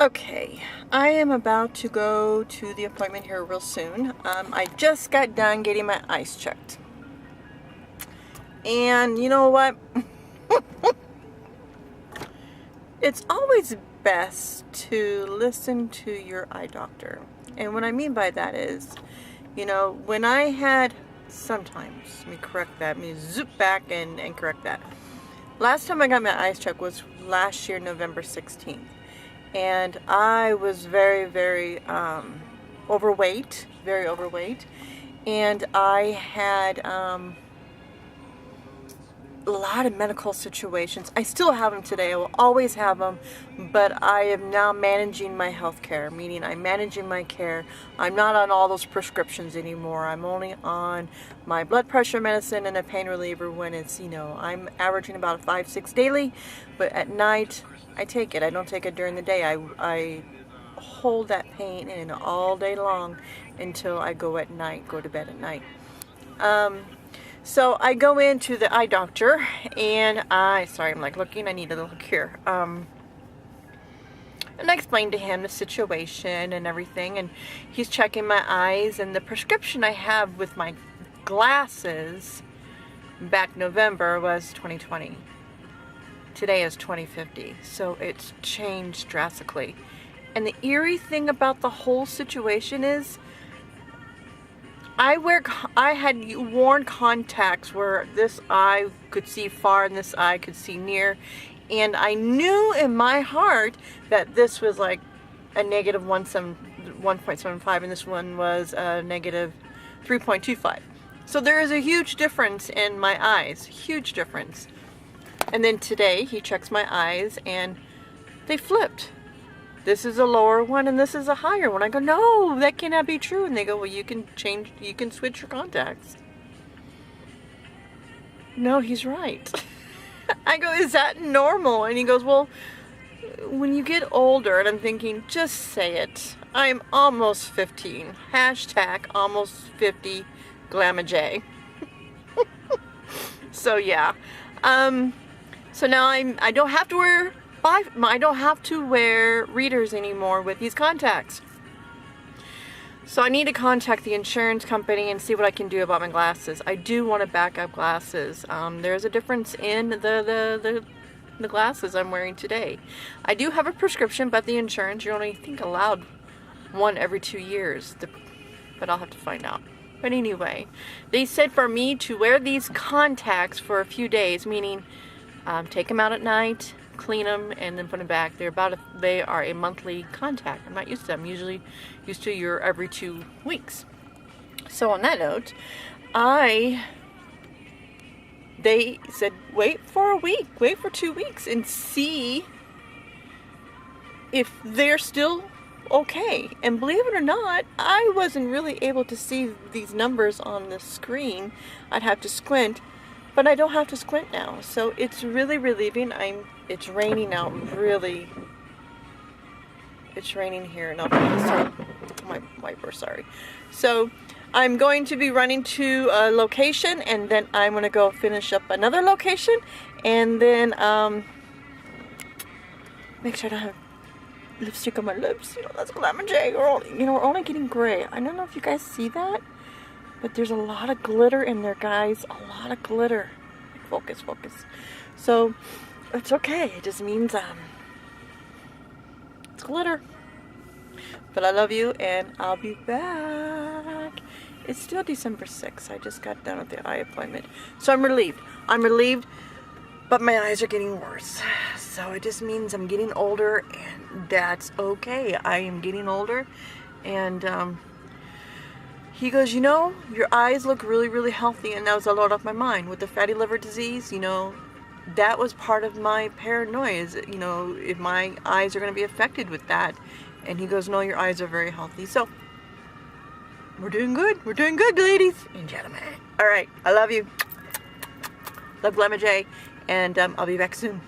Okay, I am about to go to the appointment here real soon. I just got done getting my eyes checked. And you know what? It's always best to listen to your eye doctor. And what I mean by that is, when I had, sometimes, let me correct that, let me zoom back and correct that. Last time I got my eyes checked was last year, November 16th. And I was very, very overweight, and I had a lot of medical situations. I still have them today. I will always have them, but I am now managing my health care, meaning I'm managing my care. I'm not on all those prescriptions anymore. I'm only on my blood pressure medicine and a pain reliever when it's, I'm averaging about 5-6 daily, but at night I take it. I don't take it during the day. I hold that pain in all day long until I go to bed at night. So I go into the eye doctor and I'm like looking, I need to look here. And I explained to him the situation and everything, and he's checking my eyes, and the prescription I have with my glasses back November was 20/20. Today is 20/50, so it's changed drastically. And the eerie thing about the whole situation is I had worn contacts where this eye could see far and this eye could see near, and I knew in my heart that this was like a negative 1.75 and this one was a negative 3.25. So there is a huge difference in my eyes, huge difference. And then today he checks my eyes and they flipped. This is a lower one and this is a higher one. I go, no, that cannot be true. And they go, well, you can switch your contacts. No, he's right. I go, is that normal? And he goes, well, when you get older, and I'm thinking, just say it. I'm almost 15. Hashtag almost 50 Glamma J. So yeah. So now I don't have to wear readers anymore with these contacts. So I need to contact the insurance company and see what I can do about my glasses. I do want to backup glasses. There's a difference in the glasses I'm wearing today. I do have a prescription, but the insurance, you're only, I think, allowed one every 2 years. But I'll have to find out. But anyway, they said for me to wear these contacts for a few days, meaning take them out at night, clean them, and then put them back. They are a monthly contact. I'm not used to them. I'm usually used to your every 2 weeks. So on that note, they said wait for a week, wait for 2 weeks, and see if they're still okay. And believe it or not, I wasn't really able to see these numbers on the screen. I'd have to squint. But I don't have to squint now, so it's really relieving. It's raining out, really. It's raining here, and my wiper, sorry. So I'm going to be running to a location, and then I'm going to go finish up another location, and then make sure I don't have lipstick on my lips. That's Glamma J. We're only getting gray. I don't know if you guys see that, but there's a lot of glitter in there, guys. A lot of glitter. Focus. So, it's okay. It just means, it's glitter. But I love you, and I'll be back. It's still December 6th. I just got done with the eye appointment. So I'm relieved, but my eyes are getting worse. So it just means I'm getting older, and that's okay. I am getting older, and, he goes, your eyes look really, really healthy, and that was a lot off my mind. With the fatty liver disease, that was part of my paranoia, is, if my eyes are going to be affected with that. And he goes, no, your eyes are very healthy. So, we're doing good. We're doing good, ladies and gentlemen. All right, I love you. Love Glamma J, and I'll be back soon.